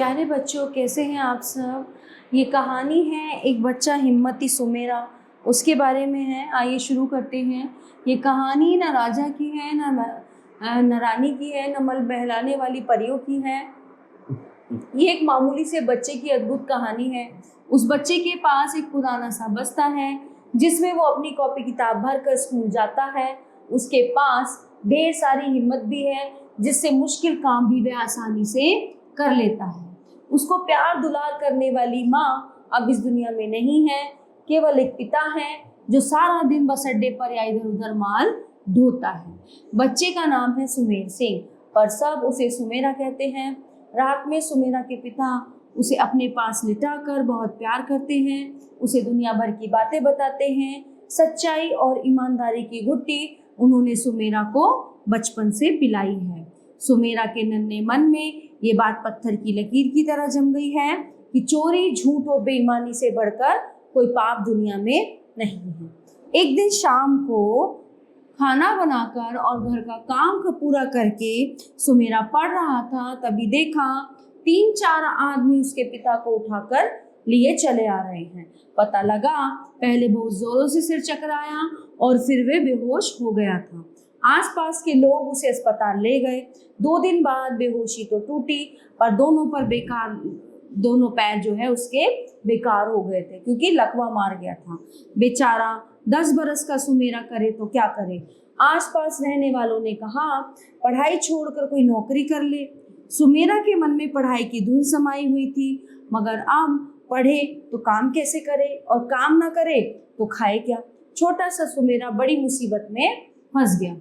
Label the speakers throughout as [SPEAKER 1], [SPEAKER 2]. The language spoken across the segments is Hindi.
[SPEAKER 1] प्यारे बच्चों, कैसे हैं आप सब। ये कहानी है एक बच्चा हिम्मती सुमेरा, उसके बारे में है। आइए शुरू करते हैं। ये कहानी न राजा की है, न रानी की है, न मल बहलाने वाली परियों की है। ये एक मामूली से बच्चे की अद्भुत कहानी है। उस बच्चे के पास एक पुराना सा बस्ता है जिसमें वो अपनी कॉपी किताब भर कर स्कूल जाता है। उसके पास ढेर सारी हिम्मत भी है जिससे मुश्किल काम भी वह आसानी से कर लेता है। उसको प्यार दुलार करने वाली माँ अब इस दुनिया में नहीं है, केवल एक पिता है जो सारा दिन बस अड्डे पर या इधर उधर माल ढोता है। बच्चे का नाम है सुमेर सिंह, पर सब उसे सुमेरा कहते हैं। रात में सुमेरा के पिता उसे अपने पास लिटाकर बहुत प्यार करते हैं, उसे दुनिया भर की बातें बताते हैं। सच्चाई और ईमानदारी की घुट्टी उन्होंने सुमेरा को बचपन से पिलाई है। सुमेरा के नन्हे मन में ये बात पत्थर की लकीर की तरह जम गई है कि चोरी, झूठ और बेईमानी से बढ़कर कोई पाप दुनिया में नहीं है। एक दिन शाम को खाना बनाकर और घर का काम पूरा करके सुमेरा पढ़ रहा था, तभी देखा 3-4 आदमी उसके पिता को उठाकर लिए चले आ रहे हैं। पता लगा पहले बहुत जोरों से सिर चकराया और फिर वे बेहोश हो गया था। आसपास के लोग उसे अस्पताल ले गए। 2 दिन बाद बेहोशी तो टूटी, पर दोनों पैर जो है उसके बेकार हो गए थे क्योंकि लकवा मार गया था। बेचारा 10 बरस का सुमेरा करे तो क्या करे। आसपास रहने वालों ने कहा पढ़ाई छोड़कर कोई नौकरी कर ले। सुमेरा के मन में पढ़ाई की धुन समाई हुई थी, मगर अब पढ़े तो काम कैसे करे और काम ना करे तो खाए क्या। छोटा सा सुमेरा बड़ी मुसीबत में फंस गया।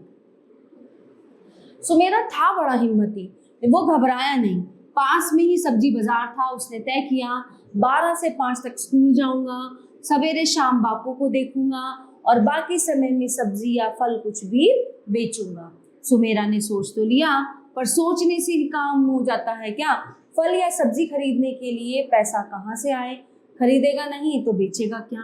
[SPEAKER 1] सुमेरा था बड़ा हिम्मती, वो घबराया नहीं। पास में ही सब्जी बाजार था। उसने तय किया 12 से 5 तक स्कूल जाऊंगा, सवेरे शाम बापू को देखूंगा और बाकी समय में सब्जी या फल कुछ भी बेचूंगा। सुमेरा ने सोच तो लिया, पर सोचने से ही काम हो जाता है क्या। फल या सब्जी खरीदने के लिए पैसा कहाँ से आए। खरीदेगा नहीं तो बेचेगा क्या।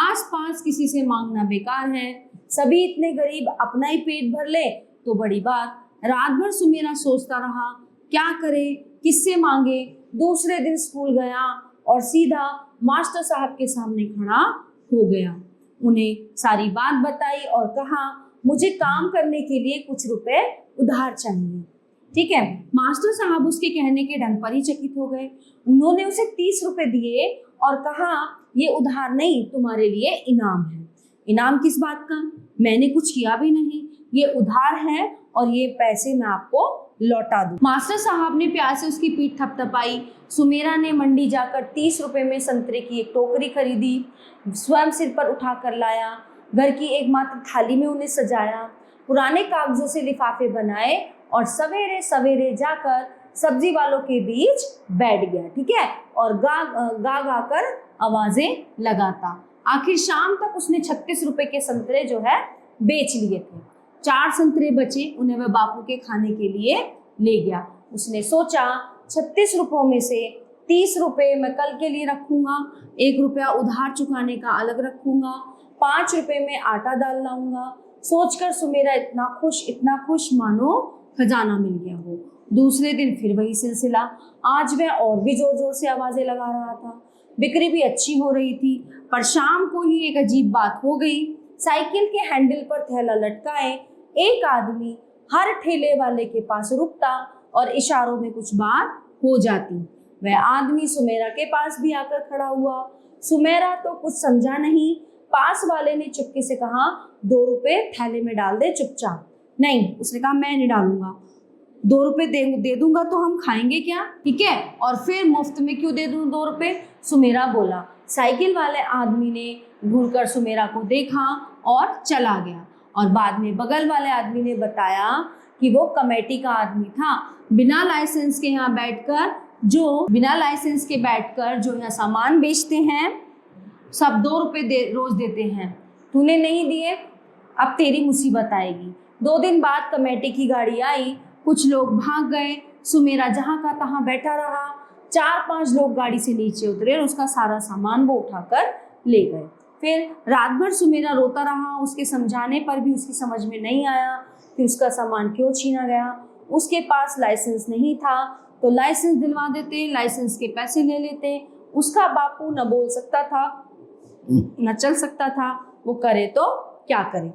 [SPEAKER 1] आसपास किसी से मांगना बेकार है। सभी इतने गरीब अपना ही पेट भर ले तो बड़ी बात। रात भर सुमेरा सोचता रहा क्या करे, किससे मांगे। दूसरे दिन स्कूल गया और सीधा मास्टर साहब के सामने खड़ा हो गया। उन्हें सारी बात बताई और कहा मुझे काम करने के लिए कुछ रुपए उधार चाहिए। ठीक है, मास्टर साहब उसके कहने के ढंग पर ही चकित हो गए। उन्होंने उसे 30 रुपए दिए और कहा ये उधार नहीं, तुम्हारे लिए इनाम है। इनाम किस बात का? मैंने कुछ किया भी नहीं, ये उधार है और ये पैसे मैं आपको लौटा दूं। मास्टर साहब ने प्यार से उसकी पीठ थपथपाई। सुमेरा ने मंडी जाकर 30 रुपए में संतरे की एक टोकरी खरीदी, स्वयं सिर पर उठा कर लाया। घर की एकमात्र थाली में उन्हें सजाया, पुराने कागजों से लिफाफे बनाए और सवेरे सवेरे जाकर सब्जी वालों के बीच बैठ गया। ठीक है, और गा कर आवाजें लगाता। आखिर शाम तक उसने 36 रुपए के संतरे जो है बेच लिए थे। 4 संतरे बचे, उन्हें वह बापू के खाने के लिए ले गया। उसने सोचा 36 रुपयों में से 30 रुपए मैं कल के लिए रखूंगा, 1 रुपया उधार चुकाने का अलग रखूंगा, 5 रुपए में आटा दाल लाऊंगा। सोचकर सुमेरा इतना खुश मानो खजाना मिल गया हो। दूसरे दिन फिर वही सिलसिला। आज वह और भी जोर जोर से आवाजें लगा रहा था। बिक्री भी अच्छी हो रही थी, पर शाम को ही एक अजीब बात हो गई। साइकिल के हैंडल पर थैला लटकाए एक आदमी हर ठेले वाले के पास रुकता और इशारों में कुछ बात हो जाती। वह आदमी सुमेरा के पास भी आकर खड़ा हुआ। सुमेरा तो कुछ समझा नहीं। पास वाले ने चुपके से कहा 2 रुपए थैले में डाल दे चुपचाप। नहीं, उसने कहा मैं नहीं डालूंगा, 2 रुपए दे दूंगा तो हम खाएंगे क्या। ठीक है, और फिर मुफ्त में क्यों दे दूं 2 रुपए, सुमेरा बोला। साइकिल वाले आदमी ने घूरकर सुमेरा को देखा और चला गया। और बाद में बगल वाले आदमी ने बताया कि वो कमेटी का आदमी था, बिना लाइसेंस के बैठकर जो यहाँ सामान बेचते हैं सब 2 रुपए रोज देते हैं। तूने नहीं दिए, अब तेरी मुसीबत आएगी। 2 दिन बाद कमेटी की गाड़ी आई, कुछ लोग भाग गए। सुमेरा जहाँ का तहाँ बैठा रहा। 4-5 लोग गाड़ी से नीचे उतरे और उसका सारा सामान वो उठाकर ले गए। फिर रात भर सुमेरा रोता रहा। उसके समझाने पर भी उसकी समझ में नहीं आया कि उसका सामान क्यों छीना गया। उसके पास लाइसेंस नहीं था तो लाइसेंस दिलवा देते, लाइसेंस के पैसे ले लेते। उसका बापू न बोल सकता था न चल सकता था, वो करे तो क्या करे।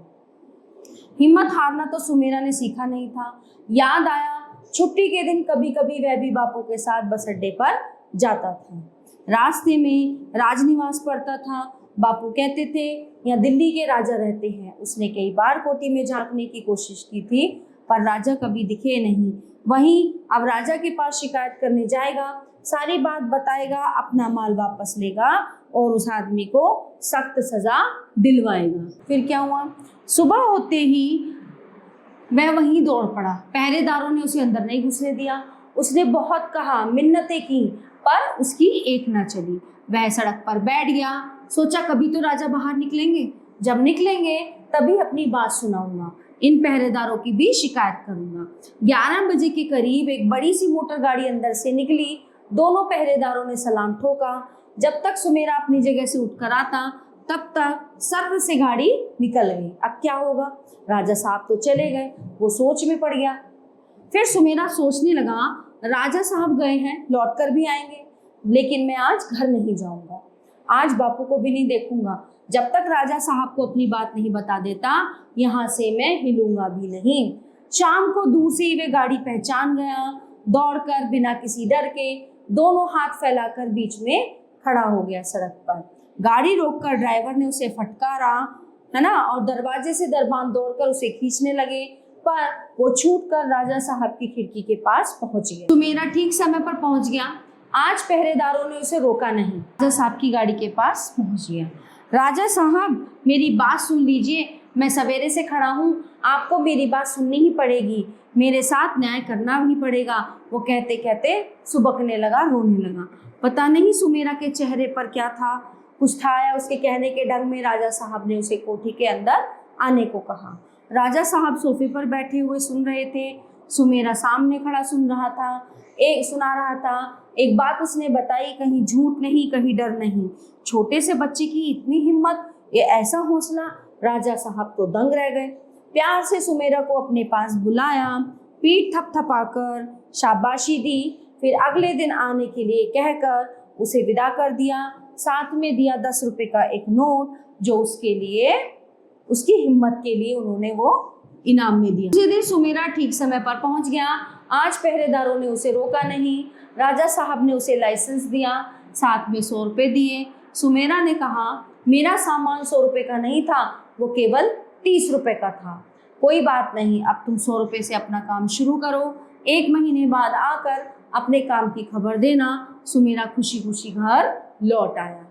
[SPEAKER 1] हिम्मत हारना तो सुमेरा ने सीखा नहीं था। याद आया छुट्टी के दिन कभी कभी वह भी बापू के साथ बस अड्डे पर जाता था। रास्ते में राजनिवास पड़ता था। बापू कहते थे यहाँ दिल्ली के राजा रहते हैं। उसने कई बार कोठी में झांकने की कोशिश की थी पर राजा कभी दिखे नहीं। वहीं अब राजा के पास शिकायत करने जाएगा, सारी बात बताएगा, अपना माल वापस लेगा और उस आदमी को सख्त सजा दिलवाएगा। फिर क्या हुआ, सुबह होते ही वह वहीं दौड़ पड़ा। पहरेदारों ने उसे अंदर नहीं घुसने दिया। उसने बहुत कहा, मिन्नतें की, पर उसकी एक ना चली। वह सड़क पर बैठ गया। सोचा कभी तो राजा बाहर निकलेंगे, जब निकलेंगे तभी अपनी बात सुनाऊंगा, इन पहरेदारों की भी शिकायत करूंगा। 11 बजे के करीब एक बड़ी सी मोटर गाड़ी अंदर से निकली। दोनों पहरेदारों ने सलाम ठोका। जब तक सुमेरा अपनी जगह से उठकर आता तब तक सर्र से गाड़ी निकल गई। अब क्या होगा, राजा साहब तो चले गए। वो सोच में पड़ गया। फिर सुमेरा सोचने लगा, राजा साहब गए हैं, लौट कर भी आएंगे, लेकिन मैं आज घर नहीं जाऊंगा, आज बापू को भी नहीं देखूंगा। जब तक राजा साहब को अपनी बात नहीं बता देता यहाँ से मैं हिलूंगा भी नहीं। शाम को दूर से ही वे गाड़ी पहचान गया। दौड़कर बिना किसी डर के दोनों हाथ फैलाकर बीच में खड़ा हो गया सड़क पर। गाड़ी रोककर ड्राइवर ने उसे फटकारा, है ना, और दरवाजे से दरबान दौड़कर उसे खींचने लगे, पर वो छूटकर राजा साहब की खिड़की के पास पहुंच गया। सुमेरा ठीक समय पर पहुंच गया। आज पहरेदारों ने उसे रोका नहीं। राजा साहब की गाड़ी के पास पहुंच गया। राजा साहब मेरी बात सुन लीजिए, मैं सवेरे से खड़ा हूँ, आपको मेरी बात सुननी ही पड़ेगी, मेरे साथ न्याय करना भी पड़ेगा। वो कहते कहते सुबकने लगा, रोने लगा। पता नहीं सुमेरा के चेहरे पर क्या था, कुछ था या उसके कहने के ढंग में राजा साहब ने उसे कोठी के अंदर आने को कहा। राजा साहब सोफे पर बैठे हुए सुन रहे थे। सुमेरा सामने खड़ा सुना रहा था। एक बात उसने बताई, कहीं झूठ नहीं, कहीं डर नहीं। छोटे से बच्चे की इतनी हिम्मत, ये ऐसा हौसला। राजा साहब तो दंग रह गए। प्यार से सुमेरा को अपने पास बुलाया, पीठ थपथपाकर शाबाशी दी, फिर अगले दिन आने के लिए कहकर उसे विदा कर दिया। साथ में दिया 10 रुपए का एक नोट, जो उसके लिए, उसकी हिम्मत के लिए उन्होंने वो इनाम में दिया। दूसरे दिन सुमेरा ठीक समय पर पहुंच गया। आज पहरेदारों ने उसे रोका नहीं। राजा साहब ने उसे लाइसेंस दिया, साथ में 100 रुपए दिए। सुमेरा ने कहा, मेरा सामान 100 रुपए का नहीं था, वो केवल 30 रुपए का था। कोई बात नहीं, अब तुम 100 रुपए से अपना काम शुरू करो, 1 महीने बाद आकर अपने काम की खबर देना। सुमेरा खुशी खुशी घर लौट आया।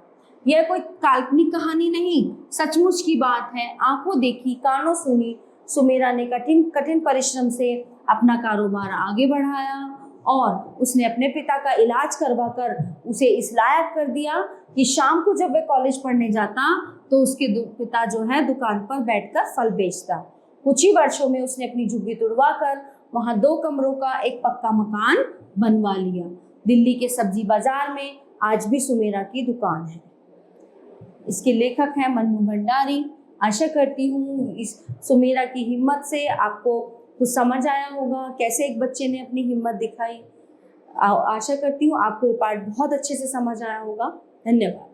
[SPEAKER 1] यह कोई काल्पनिक कहानी नहीं, सचमुच की बात है। आंखों देखी कानों सुनी सुमेरा ने कठिन परिश्रम से अपना कारोबार आगे बढ़ाया और उसने अपने पिता का इलाज करवाकर उसे इस लायक कर दिया कि शाम को जब वह कॉलेज पढ़ने जाता तो उसके पिता जो है दुकान पर बैठकर फल बेचता। कुछ ही वर्षों में उसने अपनी झुग्गी तुड़वाकर वहाँ 2 कमरों का एक पक्का मकान बनवा लिया। दिल्ली के सब्जी बाजार में आज भी सुमेरा की दुकान है। इसके लेखक हैं मन्नू भंडारी। आशा करती हूँ इस सुमेरा की हिम्मत से आपको कुछ समझ आया होगा, कैसे एक बच्चे ने अपनी हिम्मत दिखाई। आशा करती हूँ आपको ये पार्ट बहुत अच्छे से समझ आया होगा। धन्यवाद।